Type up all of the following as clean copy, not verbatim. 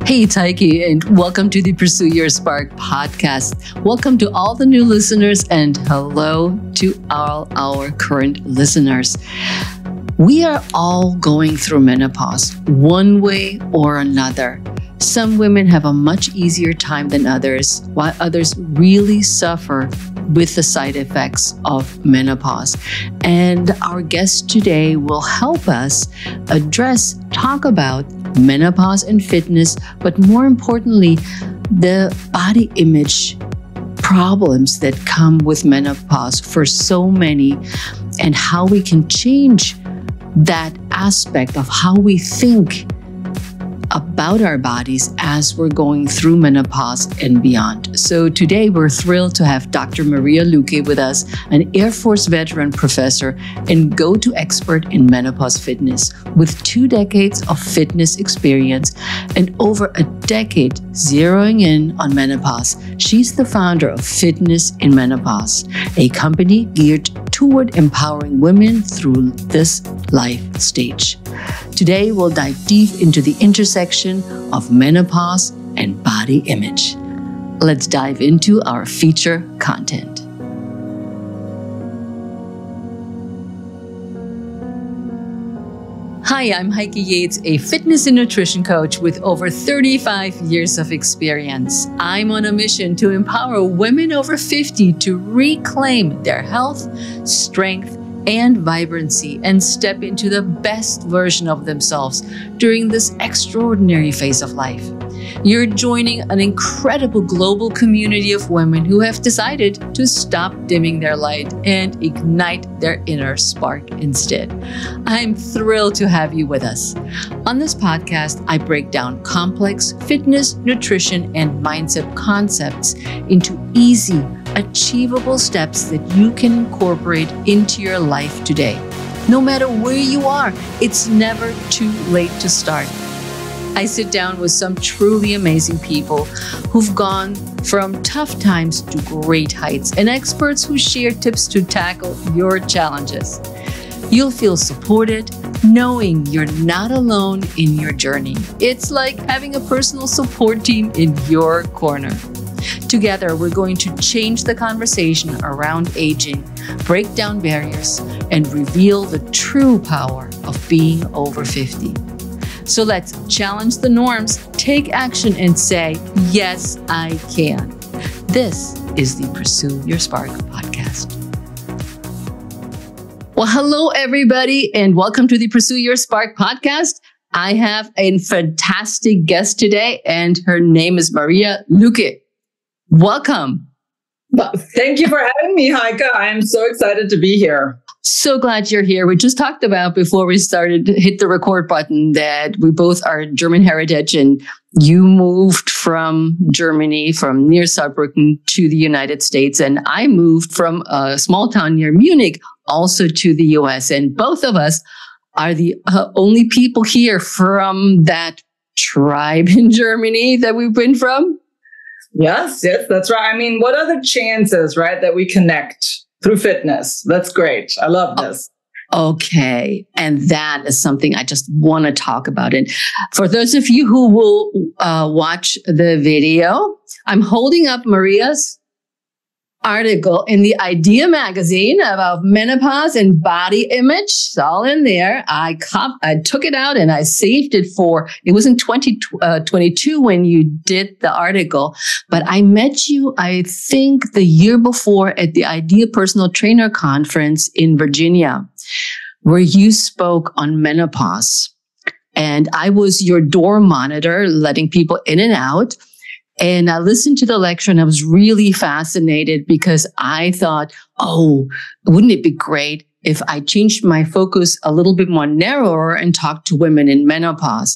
Hey, it's Heike, and welcome to the Pursue Your Spark podcast. Welcome to all the new listeners, and hello to all our current listeners. We are all going through menopause, one way or another. Some women have a much easier time than others, while others really suffer with the side effects of menopause. And our guest today will help us talk about menopause and fitness, but more importantly, the body image problems that come with menopause for so many, and how we can change that aspect of how we think about our bodies as we're going through menopause and beyond. So today we're thrilled to have Dr. Maria Luque with us, an Air Force veteran professor and go-to expert in menopause fitness with 2 decades of fitness experience and over a decade zeroing in on menopause. She's the founder of Fitness in Menopause, a company geared toward empowering women through this life stage. Today, we'll dive deep into the intersection of menopause and body image. Let's dive into our feature content. Hi, I'm Heike Yates, a fitness and nutrition coach with over 35 years of experience. I'm on a mission to empower women over 50 to reclaim their health, strength, and vibrancy, and step into the best version of themselves during this extraordinary phase of life. You're joining an incredible global community of women who have decided to stop dimming their light and ignite their inner spark instead. I'm thrilled to have you with us. On this podcast, I break down complex fitness, nutrition, and mindset concepts into easy, achievable steps that you can incorporate into your life today. No matter where you are, it's never too late to start. I sit down with some truly amazing people who've gone from tough times to great heights, and experts who share tips to tackle your challenges. You'll feel supported, knowing you're not alone in your journey. It's like having a personal support team in your corner. Together, we're going to change the conversation around aging, break down barriers, and reveal the true power of being over 50. So let's challenge the norms, take action, and say, yes, I can. This is the Pursue Your Spark podcast. Well, hello, everybody, and welcome to the Pursue Your Spark podcast. I have a fantastic guest today, and her name is Maria Luque. Welcome. Well, thank you for having me, Heike. I am so excited to be here. So glad you're here. We just talked about before we started, hit the record button, that we both are German heritage, and you moved from Germany, from near Saarbrücken to the United States. And I moved from a small town near Munich also to the US. And both of us are the only people here from that tribe in Germany that we've been from. Yes, that's right. I mean, what are the chances, right, that we connect through fitness? That's great. I love this. Okay. And that is something I just want to talk about. And for those of you who will watch the video, I'm holding up Maria's article in the Idea magazine about menopause and body image. It's all in there. I took it out and I saved it it was in 2022 when you did the article, but I met you, I think, the year before at the Idea Personal Trainer Conference in Virginia, where you spoke on menopause. And I was your door monitor, letting people in and out. And I listened to the lecture and I was really fascinated because I thought, wouldn't it be great if I changed my focus a little bit more narrower and talked to women in menopause?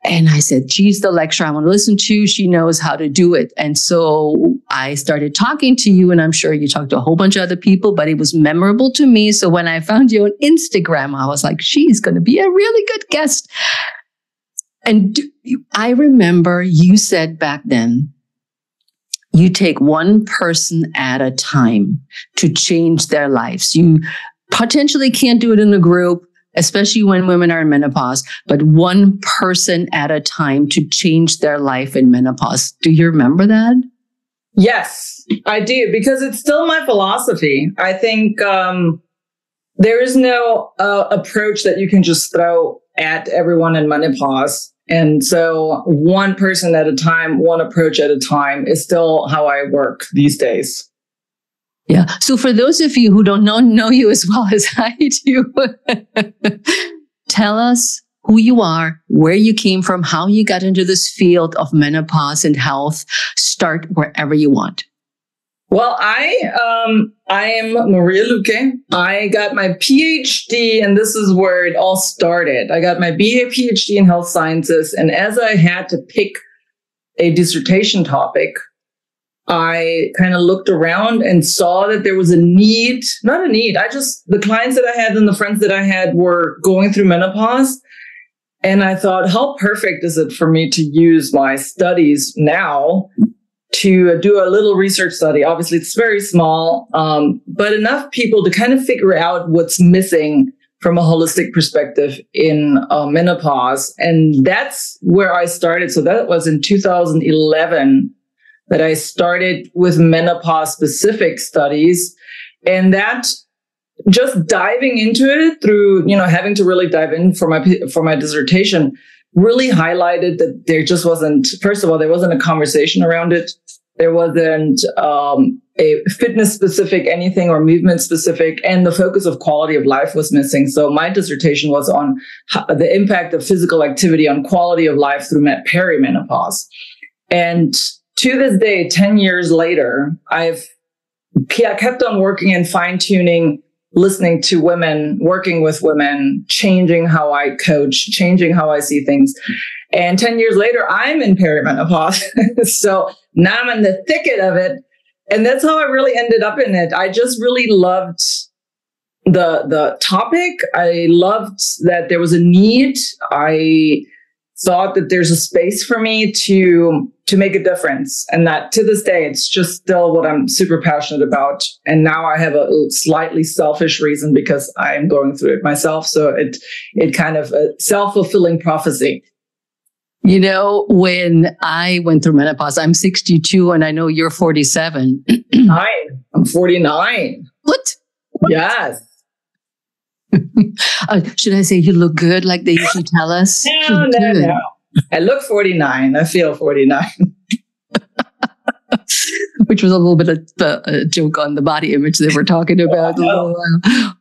And I said, geez, the lecture I want to listen to, she knows how to do it. And so I started talking to you, and I'm sure you talked to a whole bunch of other people, but it was memorable to me. So when I found you on Instagram, I was like, she's going to be a really good guest. And I remember you said back then, you take one person at a time to change their lives. You potentially can't do it in a group. especially when women are in menopause, but one person at a time to change their life in menopause. Do you remember that? Yes, I do, because it's still my philosophy. I think there is no approach that you can just throw at everyone in menopause. And so one person at a time, one approach at a time is still how I work these days. Yeah. So for those of you who don't know you as well as I do, tell us who you are, where you came from, how you got into this field of menopause and health. Start wherever you want. Well, I am Maria Luque. I got my PhD, and this is where it all started. I got my BA PhD in health sciences, and as I had to pick a dissertation topic, I kind of looked around and saw that there was a need, not a need. The clients that I had and the friends that I had were going through menopause. And I thought, how perfect is it for me to use my studies now to do a little research study? Obviously, it's very small, but enough people to kind of figure out what's missing from a holistic perspective in menopause. And that's where I started. So that was in 2011 that I started with menopause specific studies. And that just diving into it through, having to really dive in for my dissertation really highlighted that there just wasn't, first of all, there wasn't a conversation around it. There wasn't a fitness specific anything or movement specific, and the focus of quality of life was missing. So my dissertation was on the impact of physical activity on quality of life through perimenopause. And to this day, 10 years later, I've kept on working and fine tuning, listening to women, working with women, changing how I coach, changing how I see things. And 10 years later, I'm in perimenopause. So now I'm in the thicket of it. And that's how I really ended up in it. I just really loved the topic. I loved that there was a need. I thought that there's a space for me to make a difference. And that to this day, it's just still what I'm super passionate about. And now I have a slightly selfish reason because I'm going through it myself. So it kind of a self-fulfilling prophecy. When I went through menopause, I'm 62 and I know you're 47. Hi, I'm 49. What? Yes. Should I say you look good like they usually tell us? No. I look 49. I feel 49. Which was a little bit of a joke on the body image they were talking about.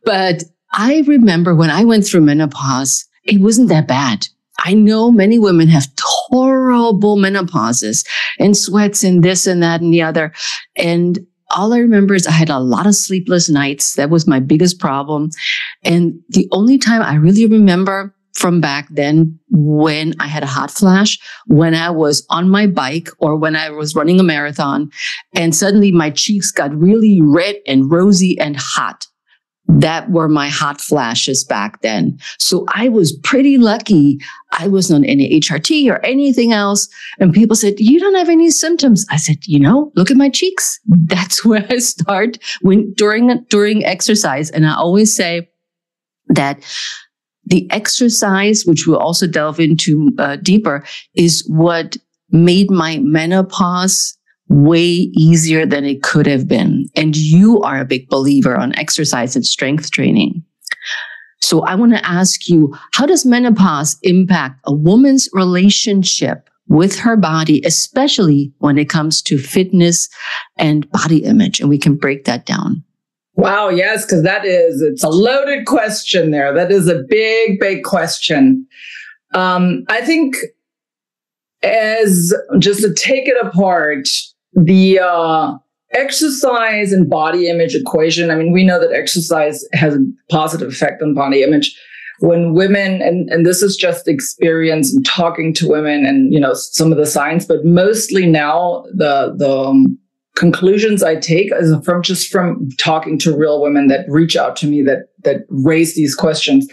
But I remember when I went through menopause, it wasn't that bad. I know many women have horrible menopauses and sweats and this and that and the other. And all I remember is I had a lot of sleepless nights. That was my biggest problem. And the only time I really remember from back then when I had a hot flash, when I was on my bike or when I was running a marathon and suddenly my cheeks got really red and rosy and hot. That were my hot flashes back then. So I was pretty lucky. I wasn't on any HRT or anything else. And people said, you don't have any symptoms. I said, look at my cheeks. That's where I start during exercise. And I always say that the exercise, which we'll also delve into deeper, is what made my menopause way easier than it could have been. And you are a big believer on exercise and strength training. So I want to ask you, how does menopause impact a woman's relationship with her body, especially when it comes to fitness and body image? And we can break that down. Wow, yes, because it's a loaded question there. That is a big, big question. I think as just to take it apart, the exercise and body image equation. I mean, we know that exercise has a positive effect on body image. When women, and this is just experience and talking to women and, some of the science, but mostly now the conclusions I take is from talking to real women that reach out to me that raise these questions.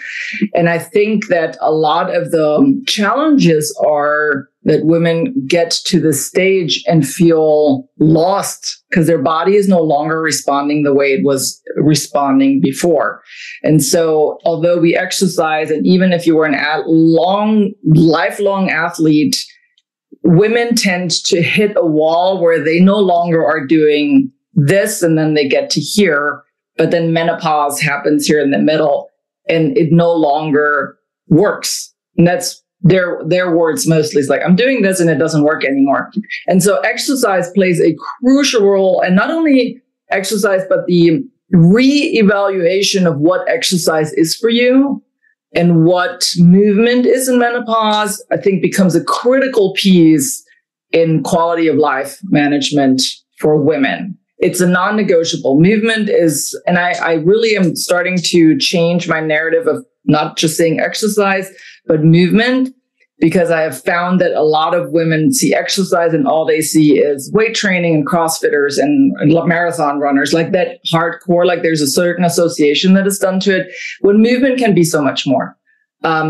And I think that a lot of the challenges are that women get to this stage and feel lost because their body is no longer responding the way it was responding before. And so although we exercise, and even if you were lifelong athlete, women tend to hit a wall where they no longer are doing this and then they get to here, but then menopause happens here in the middle and it no longer works. And that's their words mostly. It's like, I'm doing this and it doesn't work anymore. And so exercise plays a crucial role, and not only exercise, but the re-evaluation of what exercise is for you and what movement is in menopause, I think becomes a critical piece in quality of life management for women. It's a non-negotiable. Movement is, and I really am starting to change my narrative of not just saying exercise, but movement, because I have found that a lot of women see exercise and all they see is weight training and CrossFitters and marathon runners, like that hardcore, like there's a certain association that is done to it, when movement can be so much more.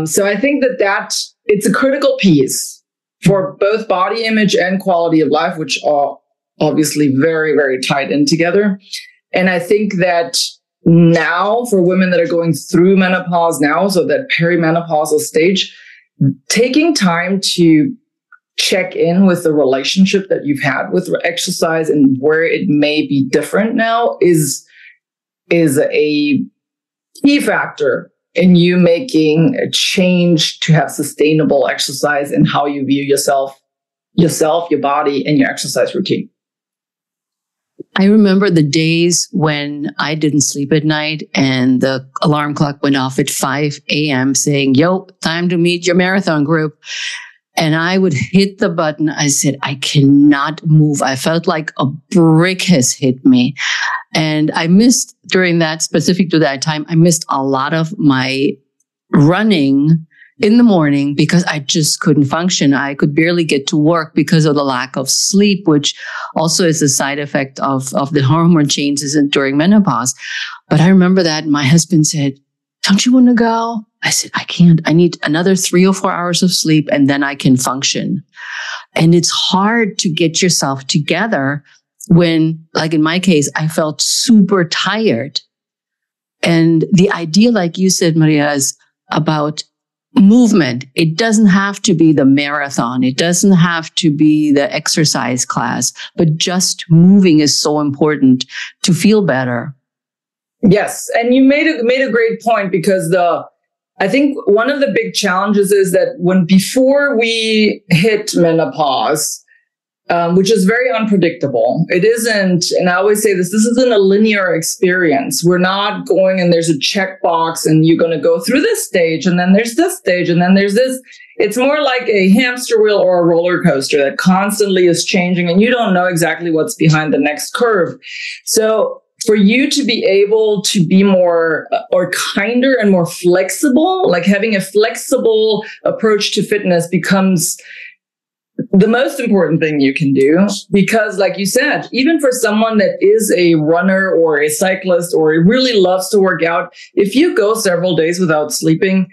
So I think that it's a critical piece for both body image and quality of life, which are obviously very, very tied in together. And I think that now for women that are going through menopause now, so that perimenopausal stage, taking time to check in with the relationship that you've had with exercise and where it may be different now is a key factor in you making a change to have sustainable exercise in how you view yourself, your body, and your exercise routine. I remember the days when I didn't sleep at night and the alarm clock went off at 5 a.m. saying, yo, time to meet your marathon group. And I would hit the button. I said, I cannot move. I felt like a brick has hit me. And I missed, during that, specific to that time, I missed a lot of my running in the morning because I just couldn't function. I could barely get to work because of the lack of sleep, which also is a side effect of the hormone changes during menopause. But I remember that my husband said, don't you want to go? I said, I can't. I need another 3 or 4 hours of sleep and then I can function. And it's hard to get yourself together when, like in my case, I felt super tired. And the idea, like you said, Maria, is about movement. It doesn't have to be the marathon. It doesn't have to be the exercise class, but just moving is so important to feel better. Yes. And you made a great point, because I think one of the big challenges is that before we hit menopause, which is very unpredictable. It isn't, and I always say this isn't a linear experience. We're not going and there's a checkbox and you're going to go through this stage and then there's this stage and then there's this. It's more like a hamster wheel or a roller coaster that constantly is changing and you don't know exactly what's behind the next curve. So for you to be able to be more or kinder and more flexible, like having a flexible approach to fitness becomes the most important thing you can do, because like you said, even for someone that is a runner or a cyclist or really loves to work out, if you go several days without sleeping,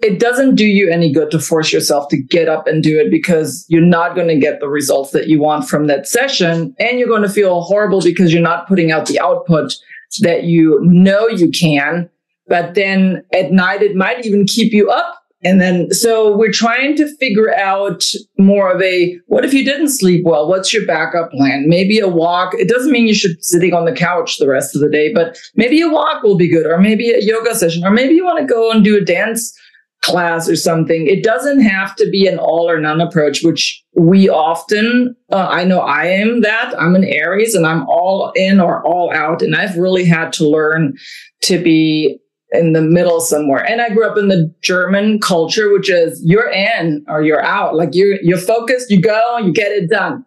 it doesn't do you any good to force yourself to get up and do it, because you're not going to get the results that you want from that session. And you're going to feel horrible because you're not putting out the output that you know you can. But then at night, it might even keep you up. And then, so we're trying to figure out more of what if you didn't sleep well? What's your backup plan? Maybe a walk. It doesn't mean you should be sitting on the couch the rest of the day, but maybe a walk will be good, or maybe a yoga session, or maybe you want to go and do a dance class or something. It doesn't have to be an all or none approach, which we often, I know I am that. I'm an Aries and I'm all in or all out. And I've really had to learn to be in the middle somewhere. And I grew up in the German culture, which is you're in or you're out. Like you're focused, you go, you get it done.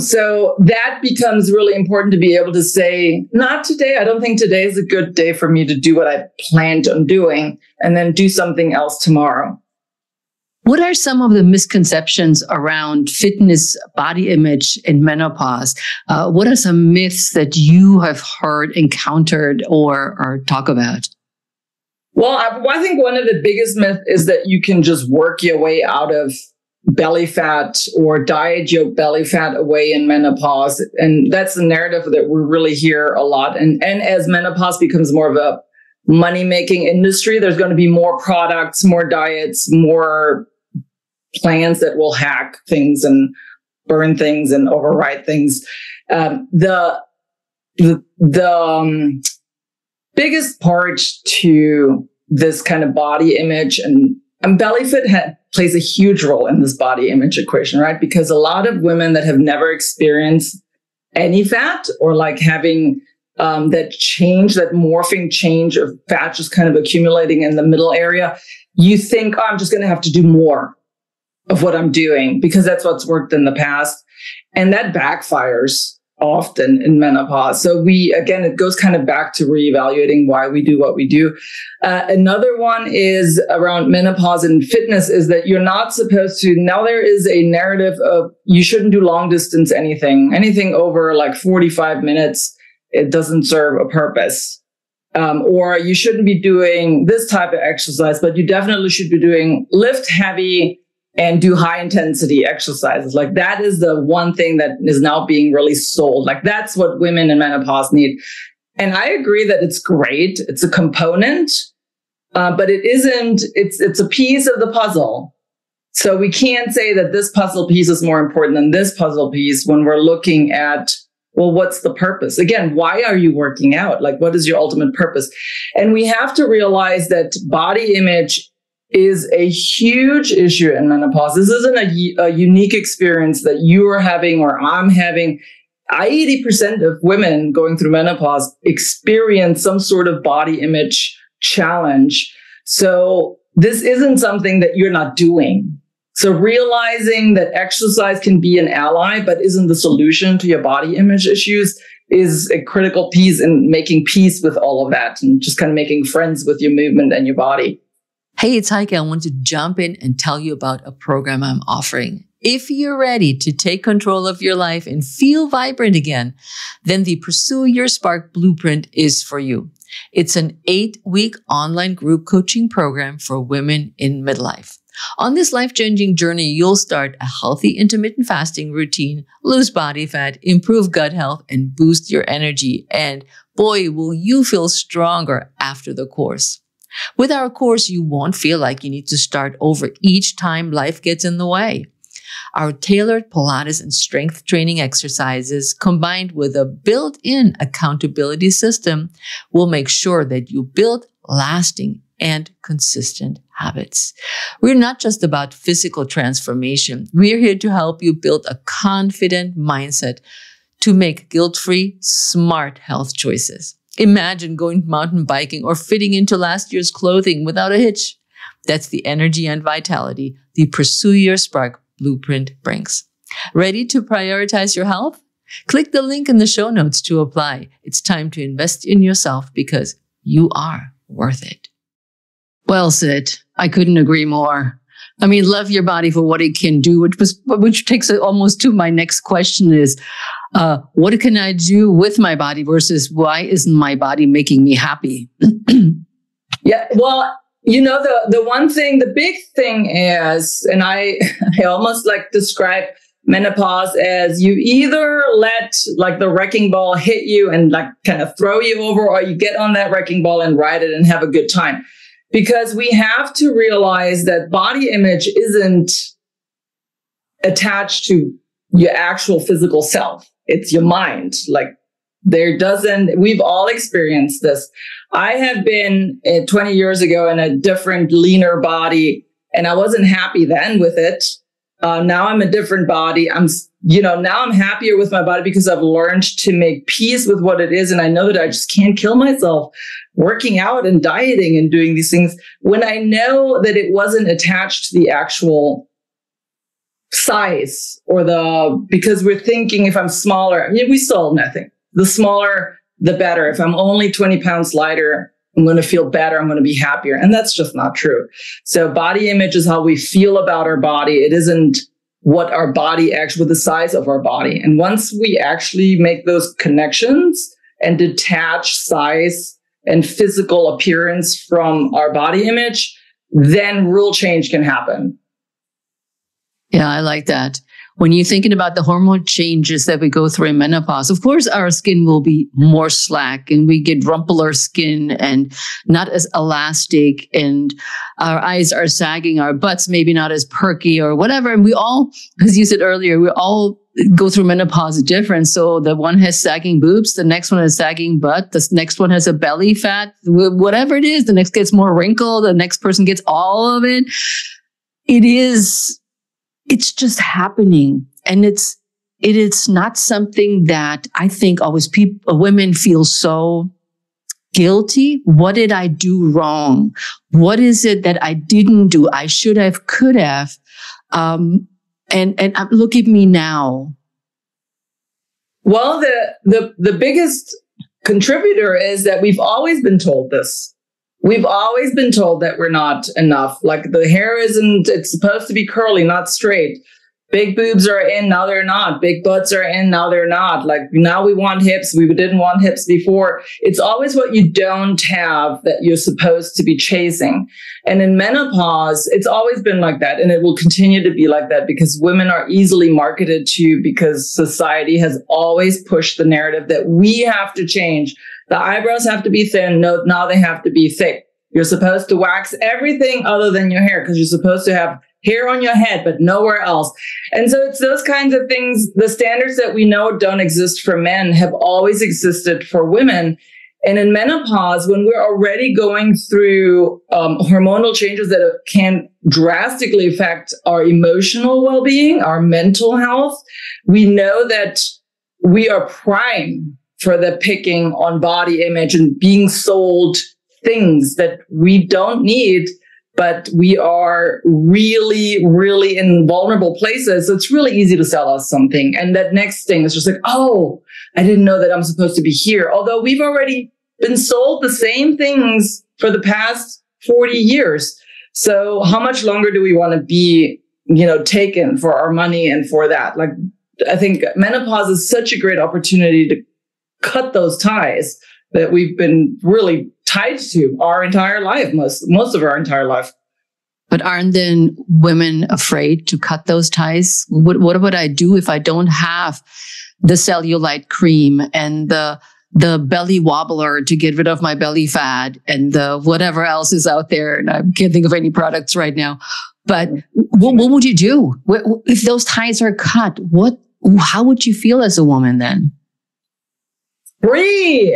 So that becomes really important to be able to say, not today. I don't think today is a good day for me to do what I planned on doing, and then do something else tomorrow. What are some of the misconceptions around fitness, body image, and menopause? What are some myths that you have heard, encountered, or talk about? Well, I think one of the biggest myths is that you can just work your way out of belly fat or diet your belly fat away in menopause. And that's the narrative that we really hear a lot. And as menopause becomes more of a money-making industry, there's going to be more products, more diets, more plans that will hack things and burn things and override things. The biggest part to this kind of body image and belly fit plays a huge role in this body image equation, right? Because a lot of women that have never experienced any fat or like having that change, that morphing change of fat just kind of accumulating in the middle area, you think, oh, I'm just going to have to do more of what I'm doing because that's what's worked in the past. And that backfires often in menopause. So again, it goes kind of back to reevaluating why we do what we do. Another one is around menopause and fitness is that you're not supposed to, now there is a narrative of you shouldn't do long distance anything over like 45 minutes. It doesn't serve a purpose. Or you shouldn't be doing this type of exercise, but you definitely should be doing lift heavy and do high intensity exercises. Like that is the one thing that is now being really sold. Like that's what women in menopause need. And I agree that it's great. It's a component, but it isn't, it's a piece of the puzzle. So we can't say that this puzzle piece is more important than this puzzle piece when we're looking at, well, what's the purpose? Again, why are you working out? Like, what is your ultimate purpose? And we have to realize that body image is a huge issue in menopause. This isn't a unique experience that you are having or I'm having. 80% of women going through menopause experience some sort of body image challenge. So this isn't something that you're not doing. So realizing that exercise can be an ally, but isn't the solution to your body image issues is a critical piece in making peace with all of that and just kind of making friends with your movement and your body. Hey, it's Heike. I want to jump in and tell you about a program I'm offering. If you're ready to take control of your life and feel vibrant again, then the Pursue Your Spark Blueprint is for you. It's an 8-week online group coaching program for women in midlife. On this life-changing journey, you'll start a healthy intermittent fasting routine, lose body fat, improve gut health, and boost your energy. And boy, will you feel stronger after the course. With our course, you won't feel like you need to start over each time life gets in the way. Our tailored Pilates and strength training exercises, combined with a built-in accountability system, will make sure that you build lasting and consistent habits. We're not just about physical transformation. We're here to help you build a confident mindset to make guilt-free, smart health choices. Imagine going mountain biking or fitting into last year's clothing without a hitch. That's the energy and vitality the Pursue Your Spark Blueprint brings. Ready to prioritize your health? Click the link in the show notes to apply. It's time to invest in yourself because you are worth it. Well said. I couldn't agree more. I mean, love your body for what it can do, which takes it almost to my next question is, what can I do with my body versus why isn't my body making me happy? Yeah, well, the one thing, the big thing is, and I almost like describe menopause as you either let like the wrecking ball hit you and like kind of throw you over, or you get on that wrecking ball and ride it and have a good time. Because we have to realize that body image isn't attached to your actual physical self. It's your mind. Like we've all experienced this. I have been 20 years ago in a different, leaner body, and I wasn't happy then with it. Now I'm a different body. Now I'm happier with my body because I've learned to make peace with what it is. And I know that I just can't kill myself working out and dieting and doing these things when I know that it wasn't attached to the actual size because we're thinking if I'm smaller, we solve nothing. The smaller, the better. If I'm only 20 pounds lighter, I'm going to feel better. I'm going to be happier. And that's just not true. So body image is how we feel about our body. It isn't what our body actually, the size of our body. And once we actually make those connections and detach size and physical appearance from our body image, then real change can happen. Yeah, I like that. When you're thinking about the hormone changes that we go through in menopause, of course, our skin will be more slack and we get rumpler skin and not as elastic, and our eyes are sagging, our butts maybe not as perky or whatever. And we all, as you said earlier, we all go through menopause different. So the one has sagging boobs, the next one has sagging butt, the next one has a belly fat, whatever it is, the next gets more wrinkle, the next person gets all of it. It's just happening. And it is not something that I think always women feel so guilty. What did I do wrong? What is it that I didn't do? I should have, could have. And look at me now. Well, the biggest contributor is that we've always been told this. We've always been told that we're not enough. Like the hair it's supposed to be curly, not straight. Big boobs are in, now they're not. Big butts are in, now they're not. Like now we want hips, we didn't want hips before. It's always what you don't have that you're supposed to be chasing. And in menopause, it's always been like that. And it will continue to be like that because women are easily marketed to, because society has always pushed the narrative that we have to change. The eyebrows have to be thin. No, now they have to be thick. You're supposed to wax everything other than your hair because you're supposed to have hair on your head, but nowhere else. And so it's those kinds of things. The standards that we know don't exist for men have always existed for women. And in menopause, when we're already going through hormonal changes that can drastically affect our emotional well-being, our mental health, we know that we are prime for the picking on body image and being sold things that we don't need, but we are really, really in vulnerable places. So it's really easy to sell us something. And that next thing is just like, oh, I didn't know that I'm supposed to be here. Although we've already been sold the same things for the past 40 years. So how much longer do we want to be, taken for our money and for that? Like, I think menopause is such a great opportunity to cut those ties that we've been really tied to our entire life, most of our entire life. But aren't then women afraid to cut those ties? What would I do if I don't have the cellulite cream and the belly wobbler to get rid of my belly fat and the whatever else is out there? And I can't think of any products right now. But what would you do if those ties are cut? How would you feel as a woman then? Free.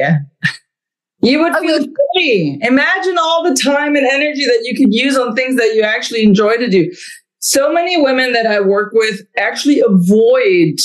You would feel free. Imagine all the time and energy that you could use on things that you actually enjoy to do. So many women that I work with actually avoid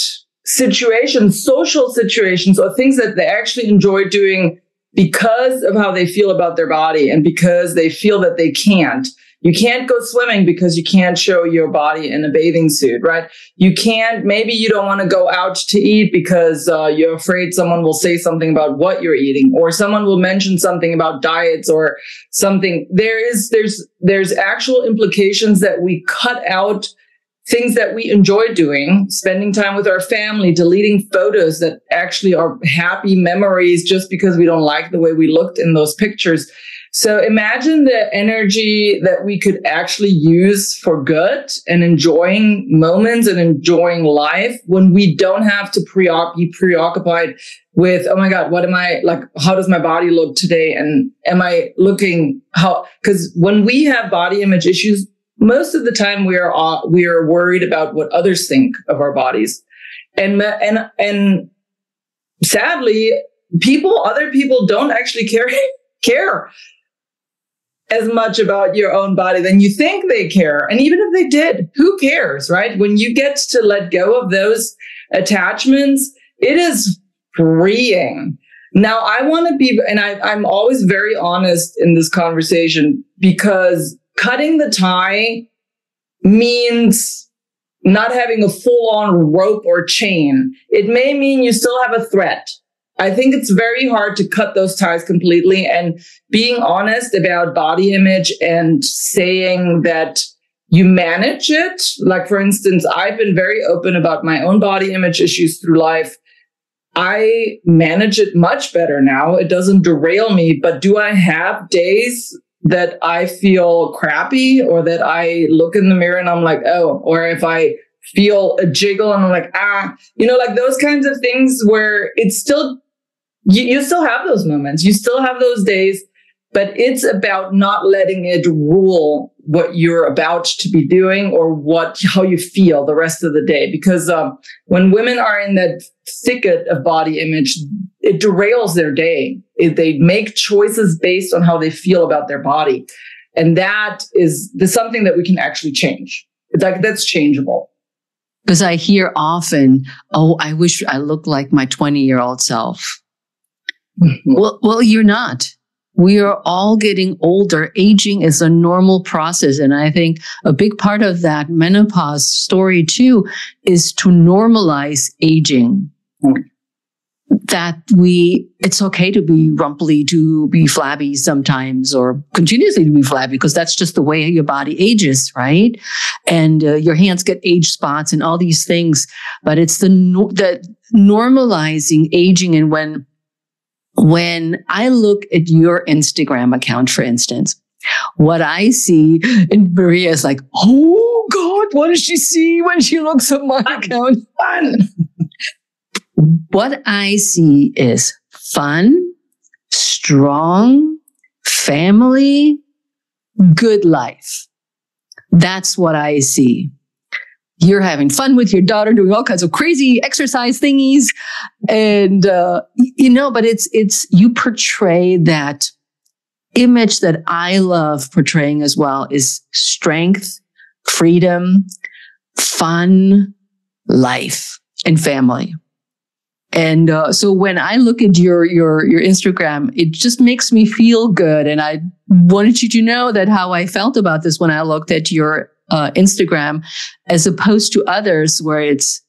situations, social situations, or things that they actually enjoy doing because of how they feel about their body and because they feel that they can't. You can't go swimming because you can't show your body in a bathing suit, right? Maybe you don't want to go out to eat because you're afraid someone will say something about what you're eating, or someone will mention something about diets or something. There's actual implications that we cut out things that we enjoy doing, spending time with our family, deleting photos that actually are happy memories just because we don't like the way we looked in those pictures. So imagine the energy that we could actually use for good and enjoying moments and enjoying life when we don't have to be preoccupied with, oh my God, what am I like? How does my body look today? And am I looking because when we have body image issues, most of the time we are worried about what others think of our bodies. And sadly, other people don't actually care as much about your own body than you think they care. And even if they did, who cares, right? When you get to let go of those attachments, it is freeing. Now, I want to be, and I'm always very honest in this conversation, because cutting the tie means not having a full-on rope or chain. It may mean you still have a thread. I think it's very hard to cut those ties completely, and being honest about body image and saying that you manage it. Like, for instance, I've been very open about my own body image issues through life. I manage it much better now. It doesn't derail me, but do I have days that I feel crappy, or that I look in the mirror and I'm like, oh, or if I feel a jiggle and I'm like, like those kinds of things where it's still, you still have those moments, you still have those days, but it's about not letting it rule what you're about to be doing or how you feel the rest of the day. Because when women are in that thicket of body image, it derails their day. They make choices based on how they feel about their body. And there's something that we can actually change. It's like, that's changeable. Because I hear often, oh, I wish I looked like my 20-year-old self. Well, you're not. We are all getting older. Aging is a normal process. And I think a big part of that menopause story too is to normalize aging. That it's okay to be rumply, to be flabby sometimes, or continuously to be flabby, because that's just the way your body ages, right? And your hands get age spots and all these things. But it's the normalizing aging. And when I look at your Instagram account, for instance, what I see in Maria is like, oh God, what does she see when she looks at my account? Fun. What I see is fun, strong, family, good life. That's what I see. You're having fun with your daughter, doing all kinds of crazy exercise thingies. And, but it's, you portray that image that I love portraying as well, is strength, freedom, fun, life, and family. And so when I look at your Instagram, it just makes me feel good. And I wanted you to know that how I felt about this when I looked at your Instagram, as opposed to others where it's,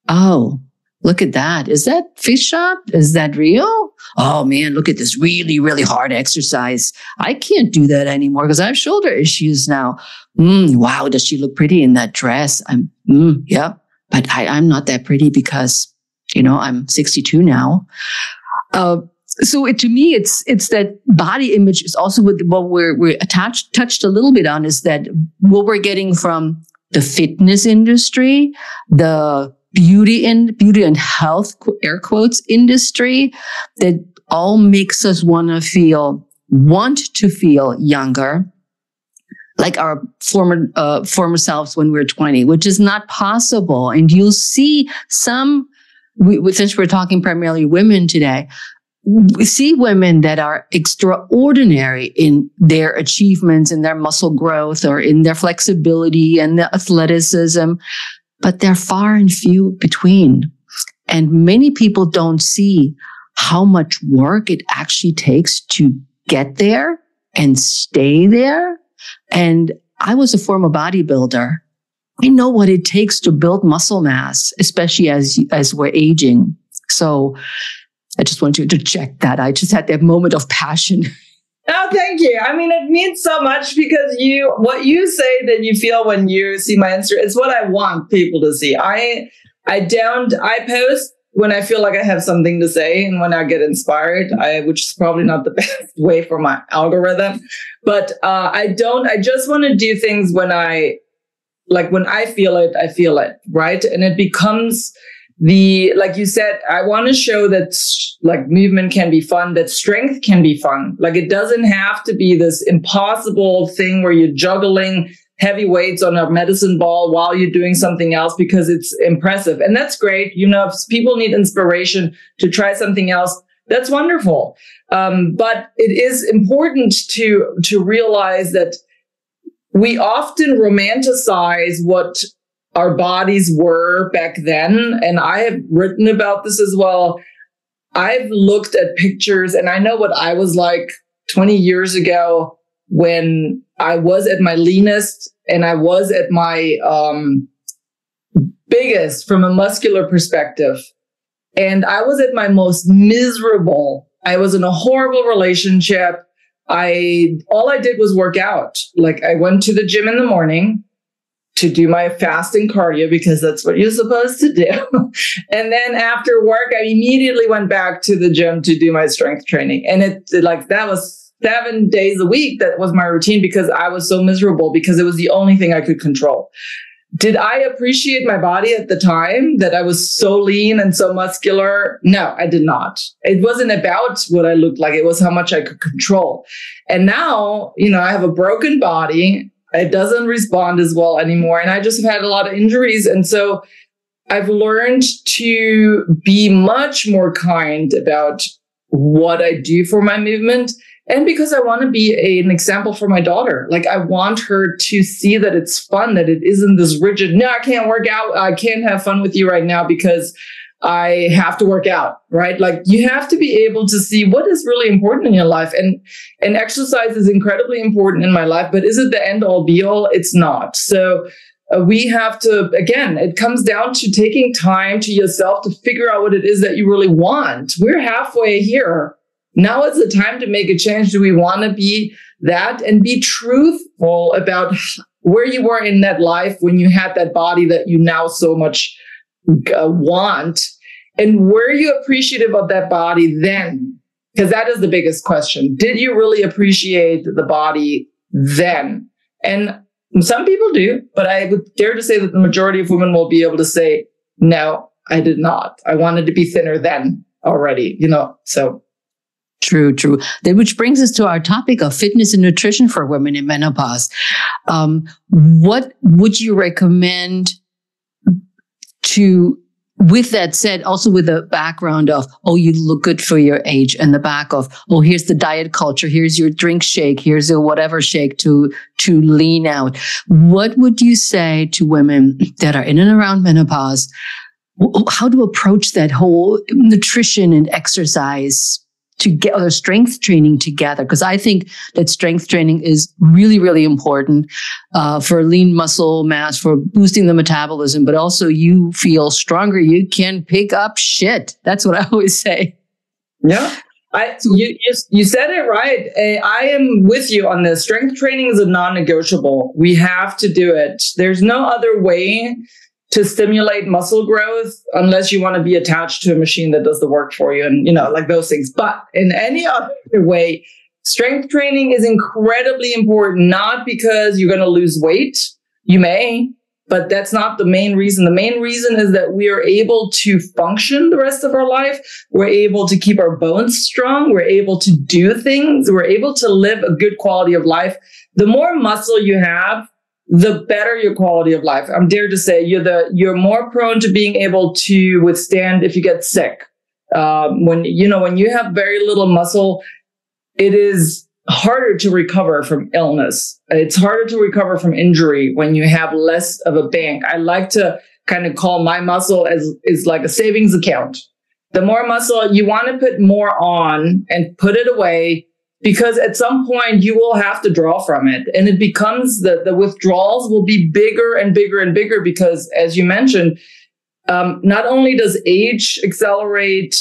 oh, look at that. Is that fish shop? Is that real? Oh man, look at this really, really hard exercise. I can't do that anymore because I have shoulder issues now. Wow, does she look pretty in that dress? Yeah, but I'm not that pretty because I'm 62 now. So to me, it's that body image is also what we're touched a little bit on, is that what we're getting from the fitness industry, the beauty and health, air quotes, industry, that all makes us want to feel younger, like our former selves when we were 20, which is not possible. And you'll see since we're talking primarily women today, we see women that are extraordinary in their achievements, in their muscle growth, or in their flexibility and the athleticism, but they're far and few between. And many people don't see how much work it actually takes to get there and stay there. And I was a former bodybuilder. I know what it takes to build muscle mass, especially as we're aging. So I just want you to check that. I just had that moment of passion. Oh, thank you. I mean, it means so much, because what you say that you feel when you see my Instagram is what I want people to see. I post when I feel like I have something to say and when I get inspired, which is probably not the best way for my algorithm, but I just want to do things when I feel it, right? And it becomes like you said, I want to show that like movement can be fun, that strength can be fun. Like, it doesn't have to be this impossible thing where you're juggling heavy weights on a medicine ball while you're doing something else because it's impressive. And that's great. If people need inspiration to try something else, that's wonderful. But it is important to realize that we often romanticize what our bodies were back then. And I have written about this as well. I've looked at pictures and I know what I was like 20 years ago when I was at my leanest and I was at my biggest from a muscular perspective. And I was at my most miserable. I was in a horrible relationship. All I did was work out. Like I went to the gym in the morning to do my fasting cardio because that's what you're supposed to do. And then after work, I immediately went back to the gym to do my strength training. And that was 7 days a week. That was my routine because I was so miserable because it was the only thing I could control. Did I appreciate my body at the time that I was so lean and so muscular? No, I did not. It wasn't about what I looked like. It was how much I could control. And now, I have a broken body. It doesn't respond as well anymore. And I just have had a lot of injuries. And so I've learned to be much more kind about what I do for my movement. And because I want to be an example for my daughter. Like I want her to see that it's fun, that it isn't this rigid, no, I can't work out. I can't have fun with you right now because I have to work out, right? Like you have to be able to see what is really important in your life. And exercise is incredibly important in my life, but is it the end all be all? It's not. So we have to, again, it comes down to taking time to yourself to figure out what it is that you really want. We're halfway here. Now is the time to make a change. Do we want to be that and be truthful about where you were in that life when you had that body that you now so much want? And were you appreciative of that body then? Because that is the biggest question. Did you really appreciate the body then? And some people do, but I would dare to say that the majority of women will be able to say, no, I did not. I wanted to be thinner then already, so. True. Which brings us to our topic of fitness and nutrition for women in menopause. What would you recommend with that said, also with the background of, you look good for your age, and the back of, here's the diet culture, here's your drink shake, here's your whatever shake to lean out. What would you say to women that are in and around menopause, how to approach that whole nutrition and exercise to get other strength training together? Because I think that strength training is really, really important for lean muscle mass, for boosting the metabolism, but also you feel stronger. You can pick up shit. That's what I always say. Yeah. You said it right. I am with you on this. Strength training is a non-negotiable. We have to do it. There's no other way to stimulate muscle growth unless you want to be attached to a machine that does the work for you and, like those things. But in any other way, strength training is incredibly important, not because you're going to lose weight. You may, but that's not the main reason. The main reason is that we are able to function the rest of our life. We're able to keep our bones strong. We're able to do things. We're able to live a good quality of life. The more muscle you have, the better your quality of life. I'm dare to say you're more prone to being able to withstand if you get sick. When you have very little muscle, it is harder to recover from illness. It's harder to recover from injury when you have less of a bank. I like to kind of call my muscle as like a savings account. The more muscle you want to put more on and put it away, because at some point you will have to draw from it. And it becomes the withdrawals will be bigger and bigger and bigger because, as you mentioned, not only does age accelerate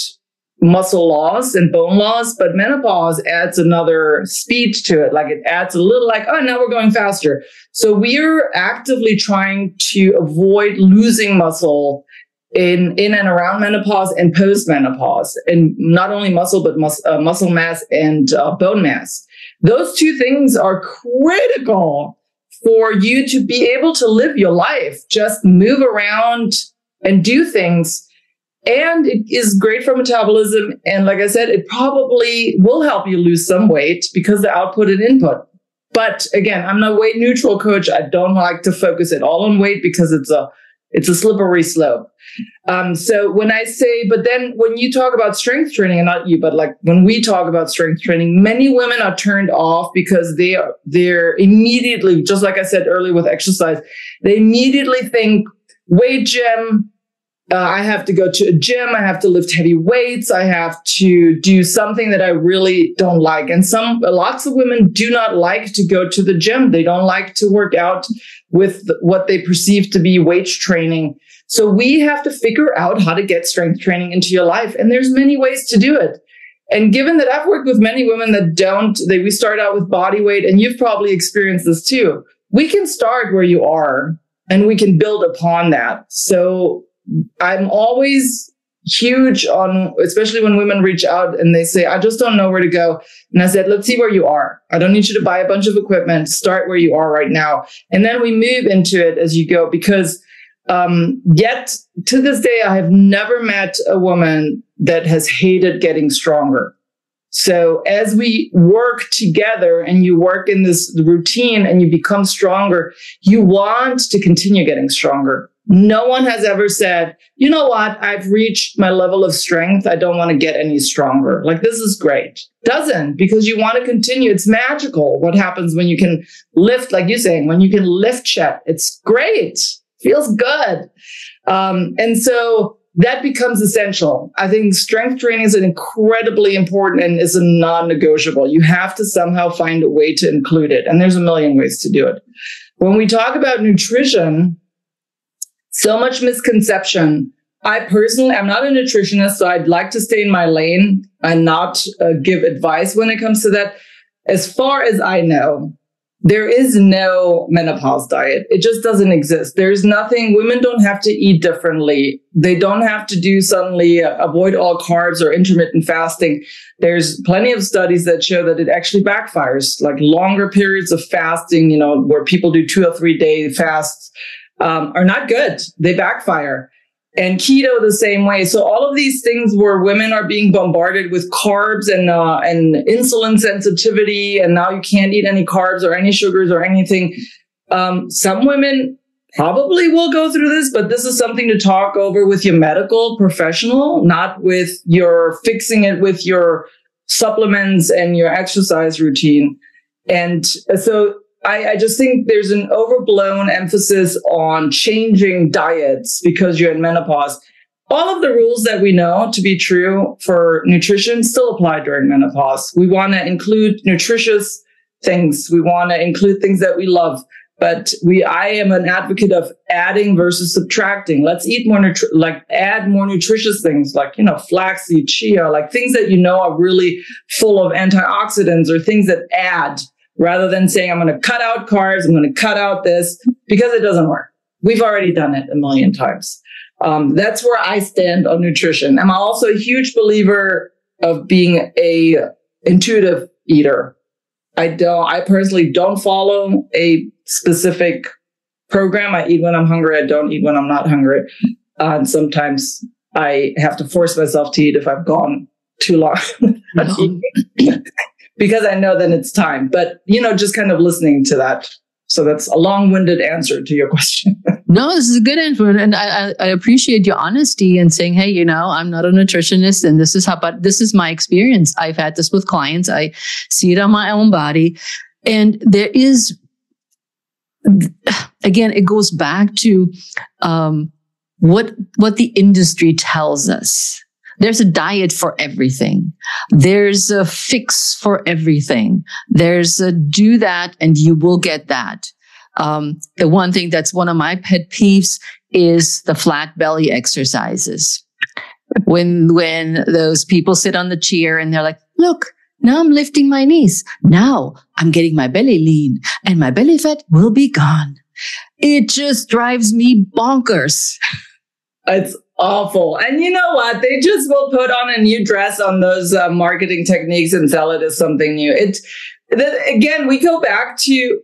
muscle loss and bone loss, but menopause adds another speed to it. Like it adds a little now we're going faster. So we're actively trying to avoid losing muscle in and around menopause and post-menopause, and not only muscle, but muscle mass and bone mass. Those two things are critical for you to be able to live your life, just move around and do things. And it is great for metabolism. And like I said, it probably will help you lose some weight because the output and input. But again, I'm not a weight neutral coach. I don't like to focus it all on weight because it's a slippery slope. So when I say, but then when you talk about strength training, and not you, but like when we talk about strength training, many women are turned off because they're immediately, just like I said earlier with exercise, they immediately think weight gym, I have to go to a gym. I have to lift heavy weights. I have to do something that I really don't like. And lots of women do not like to go to the gym. They don't like to work out with what they perceive to be weight training. So we have to figure out how to get strength training into your life. And there's many ways to do it. And given that I've worked with many women we start out with body weight, and you've probably experienced this too. We can start where you are and we can build upon that. So I'm always huge on, especially when women reach out and they say, I just don't know where to go. And I said, let's see where you are. I don't need you to buy a bunch of equipment. Start where you are right now. And then we move into it as you go, because yet to this day, I have never met a woman that has hated getting stronger. So as we work together and you work in this routine and you become stronger, you want to continue getting stronger. No one has ever said, you know what, I've reached my level of strength. I don't want to get any stronger. Like, this is great. Doesn't, because you want to continue. It's magical what happens when you can lift, like you're saying, when you can lift shit. It's great. Feels good. And so that becomes essential. I think strength training is incredibly important and is a non-negotiable. You have to somehow find a way to include it. And there's a million ways to do it. When we talk about nutrition, so much misconception. I personally, I'm not a nutritionist, so I'd like to stay in my lane and not give advice when it comes to that. As far as I know, there is no menopause diet. It just doesn't exist. There's nothing. Women don't have to eat differently. They don't have to do suddenly avoid all carbs or intermittent fasting. There's plenty of studies that show that it actually backfires, like longer periods of fasting, where people do 2 or 3 day fasts are not good. They backfire. And keto the same way. So all of these things where women are being bombarded with carbs and insulin sensitivity, and now you can't eat any carbs or any sugars or anything. Some women probably will go through this, but this is something to talk over with your medical professional, not with your fixing it with your supplements and your exercise routine. And so I just think there's an overblown emphasis on changing diets because you're in menopause. All of the rules that we know to be true for nutrition still apply during menopause. We want to include nutritious things. We want to include things that we love. But I am an advocate of adding versus subtracting. Let's eat more, add more nutritious things like, flaxseed, chia, like things that are really full of antioxidants or things that add. Rather than saying, I'm going to cut out carbs, I'm going to cut out this, because it doesn't work. We've already done it a million times. That's where I stand on nutrition. I'm also a huge believer of being a intuitive eater. I personally don't follow a specific program. I eat when I'm hungry. I don't eat when I'm not hungry. And sometimes I have to force myself to eat if I've gone too long. Because I know then it's time. But, just kind of listening to that. So that's a long-winded answer to your question. No, this is a good answer. And I appreciate your honesty and saying, hey, I'm not a nutritionist and this is my experience. I've had this with clients. I see it on my own body. And there is, again, it goes back to what the industry tells us. There's a diet for everything. There's a fix for everything. There's a do that and you will get that. The one thing that's one of my pet peeves is the flat belly exercises. When those people sit on the chair and they're like, look, now I'm lifting my knees. Now I'm getting my belly lean and my belly fat will be gone. It just drives me bonkers. It's awful. And you know what? They just will put on a new dress on those marketing techniques and sell it as something new. Again, we go back to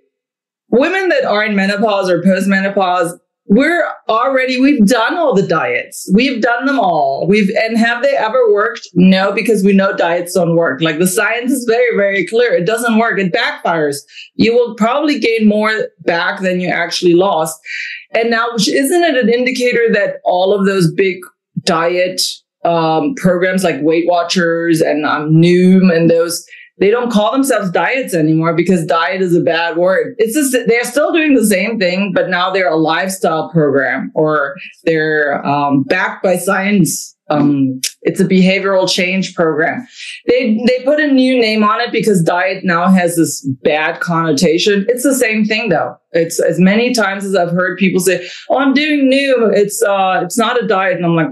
women that are in menopause or postmenopause. We've done all the diets. We've done them all. And have they ever worked? No, because we know diets don't work. Like, the science is very, very clear. It doesn't work. It backfires. You will probably gain more back than you actually lost. And now, isn't it an indicator that all of those big diet programs like Weight Watchers and Noom and those, they don't call themselves diets anymore because diet is a bad word. It's just, they're still doing the same thing, but now they're a lifestyle program, or they're backed by science. It's a behavioral change program. They put a new name on it because diet now has this bad connotation. It's the same thing though. It's as many times as I've heard people say, "Oh, I'm doing new. It's not a diet," and I'm like,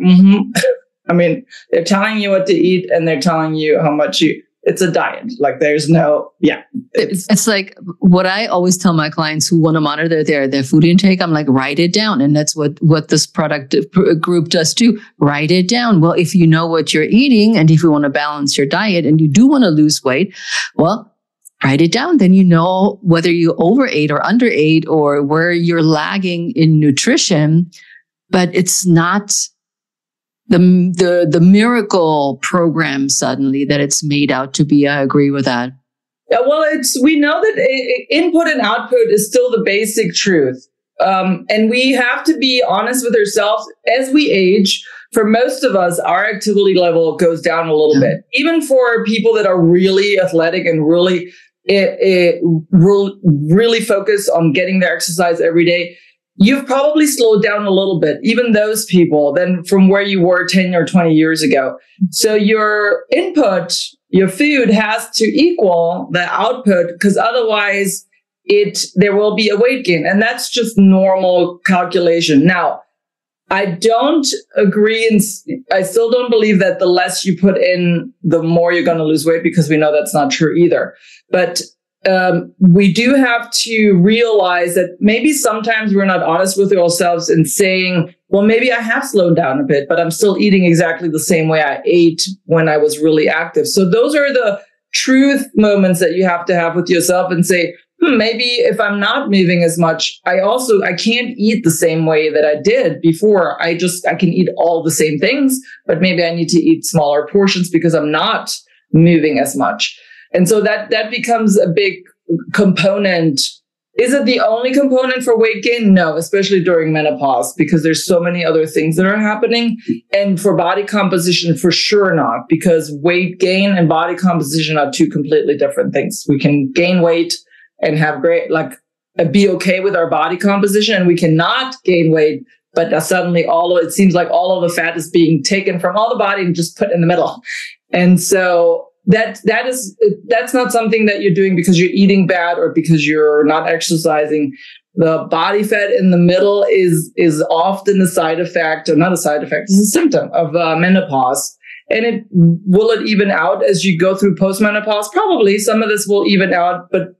I mean, they're telling you what to eat and they're telling you how much it's a diet. Like there's no, It's like what I always tell my clients who want to monitor their food intake. I'm like, write it down. And that's what this product group does too. Write it down. Well, if you know what you're eating and if you want to balance your diet and you do want to lose weight, well, write it down. Then you know whether you overate or underate or where you're lagging in nutrition, but it's not the miracle program suddenly that it's made out to be. I agree with that. Yeah, well, we know that input and output is still the basic truth. And we have to be honest with ourselves. As we age, for most of us, our activity level goes down a little bit. Even for people that are really athletic and really focus on getting their exercise every day, you've probably slowed down a little bit, even those people, than from where you were 10 or 20 years ago. So your input, your food has to equal the output, because otherwise there will be a weight gain. And that's just normal calculation. Now, I don't agree, and I still don't believe that the less you put in, the more you're going to lose weight, because we know that's not true either. But we do have to realize that maybe sometimes we're not honest with ourselves in saying, well, maybe I have slowed down a bit, but I'm still eating exactly the same way I ate when I was really active. So those are the truth moments that you have to have with yourself and say, maybe if I'm not moving as much, I can't eat the same way that I did before. I can eat all the same things, but maybe I need to eat smaller portions because I'm not moving as much. And so that becomes a big component. Is it the only component for weight gain? No, especially during menopause, because there's so many other things that are happening. And for body composition, for sure not, because weight gain and body composition are two completely different things. We can gain weight and have be okay with our body composition, and we cannot gain weight, but suddenly it seems like all of the fat is being taken from all the body and just put in the middle. And so that's not something that you're doing because you're eating bad or because you're not exercising. The body fat in the middle is often a side effect, or not a side effect, it's a symptom of menopause. And will it even out as you go through postmenopause? Probably some of this will even out, but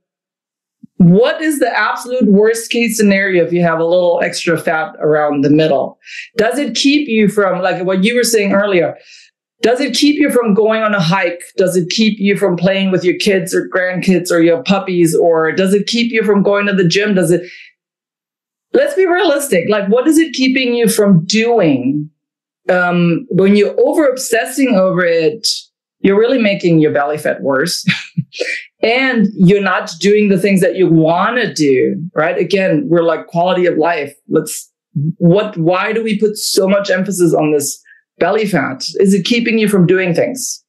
what is the absolute worst case scenario if you have a little extra fat around the middle? Does it keep you from, like what you were saying earlier, does it keep you from going on a hike? Does it keep you from playing with your kids or grandkids or your puppies? Or does it keep you from going to the gym? Let's be realistic. Like, what is it keeping you from doing? When you're over obsessing over it, you're really making your belly fat worse. And you're not doing the things that you want to do, right? Again, we're like quality of life. Why do we put so much emphasis on this belly fat? Is it keeping you from doing things?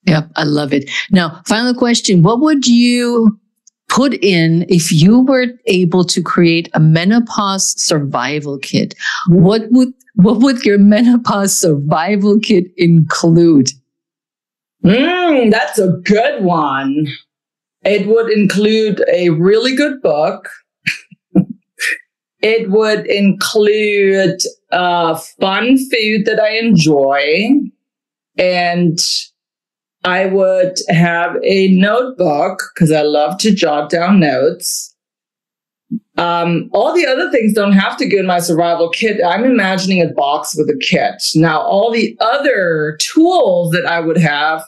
Yeah, I love it. Now, final question. What would you put in if you were able to create a menopause survival kit? What would your menopause survival kit include? That's a good one. It would include a really good book. It would include fun food that I enjoy. And I would have a notebook because I love to jot down notes. All the other things don't have to go in my survival kit. I'm imagining a box with a kit. Now, all the other tools that I would have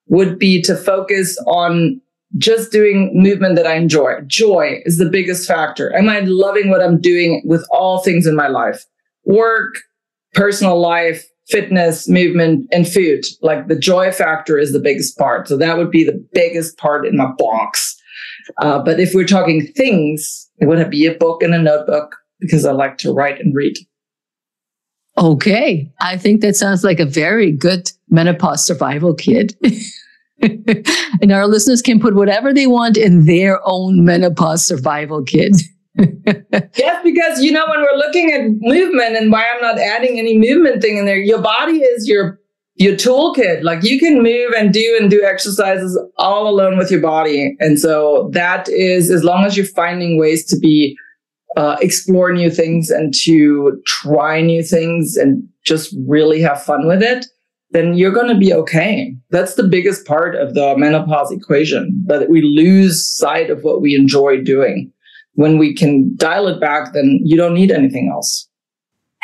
would be to focus on just doing movement that I enjoy. Joy is the biggest factor. Am I loving what I'm doing with all things in my life? Work, personal life, fitness, movement, and food. Like the joy factor is the biggest part. So that would be the biggest part in my box. But if we're talking things, it would be a book and a notebook because I like to write and read. Okay. I think that sounds like a very good menopause survival kit. And our listeners can put whatever they want in their own menopause survival kit. Yes, because, when we're looking at movement and why I'm not adding any movement thing in there, your body is your toolkit. Like you can move and do exercises all alone with your body. And so that is, as long as you're finding ways to be, explore new things and to try new things and just really have fun with it, then you're going to be okay. That's the biggest part of the menopause equation, that we lose sight of what we enjoy doing. When we can dial it back, then you don't need anything else.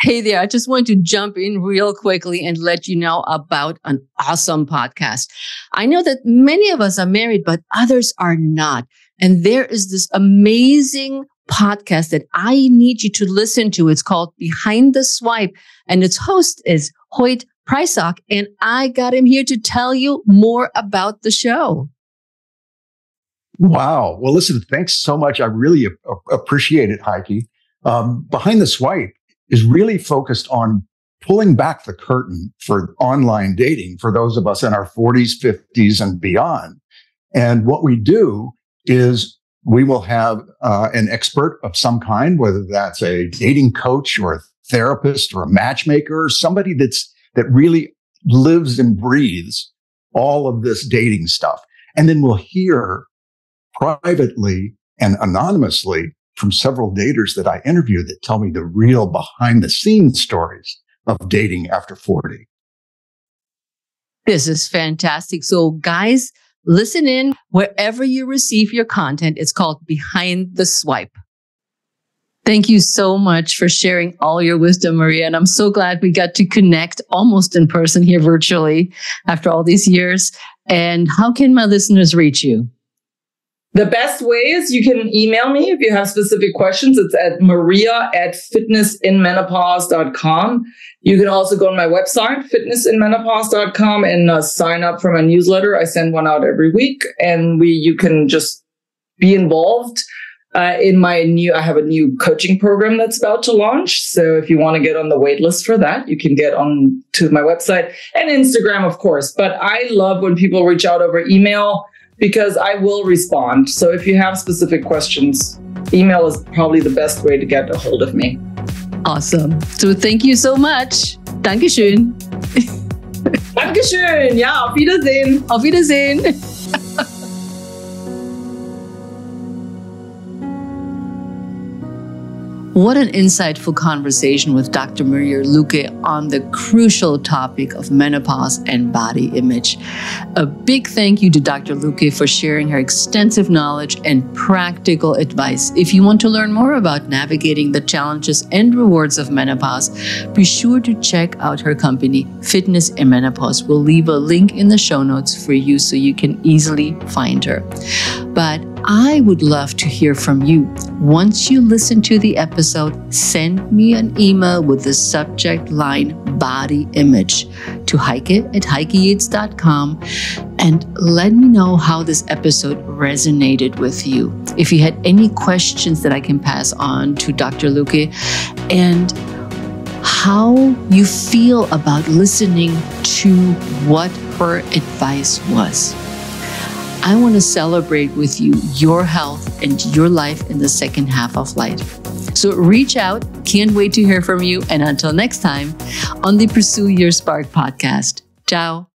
Hey there, I just want to jump in real quickly and let you know about an awesome podcast. I know that many of us are married, but others are not. And there is this amazing podcast that I need you to listen to. It's called Behind the Swipe, and its host is Hoyt Prysock, and I got him here to tell you more about the show. Wow. Well, listen, thanks so much. I really appreciate it, Heike. Behind the Swipe is really focused on pulling back the curtain for online dating for those of us in our 40s, 50s, and beyond. And what we do is we will have an expert of some kind, whether that's a dating coach or a therapist or a matchmaker, or somebody that really lives and breathes all of this dating stuff. And then we'll hear privately and anonymously from several daters that I interview that tell me the real behind the scenes stories of dating after 40. This is fantastic. So guys, listen in wherever you receive your content. It's called Behind the Swipe. Thank you so much for sharing all your wisdom, Maria. And I'm so glad we got to connect almost in person here virtually after all these years. And how can my listeners reach you? The best way is you can email me if you have specific questions. It's at maria@fitnessinmenopause.com. You can also go on my website, fitnessinmenopause.com, and sign up for my newsletter. I send one out every week, and you can just be involved I have a new coaching program that's about to launch. So if you want to get on the wait list for that, you can get on to my website and Instagram, of course. But I love when people reach out over email because I will respond. So if you have specific questions, email is probably the best way to get a hold of me. Awesome. So thank you so much. Dankeschön. Dankeschön. Ja, auf Wiedersehen. Auf Wiedersehen. What an insightful conversation with Dr. Maria Luque on the crucial topic of menopause and body image. A big thank you to Dr. Luque for sharing her extensive knowledge and practical advice. If you want to learn more about navigating the challenges and rewards of menopause, be sure to check out her company, Fitness in Menopause. We'll leave a link in the show notes for you so you can easily find her. But I would love to hear from you. Once you listen to the episode, send me an email with the subject line body image to heike@heikeyates.com and let me know how this episode resonated with you. If you had any questions that I can pass on to Dr. Luque, and how you feel about listening to what her advice was. I want to celebrate with you your health and your life in the second half of life. So reach out. Can't wait to hear from you. And until next time on the Pursue Your Spark podcast. Ciao.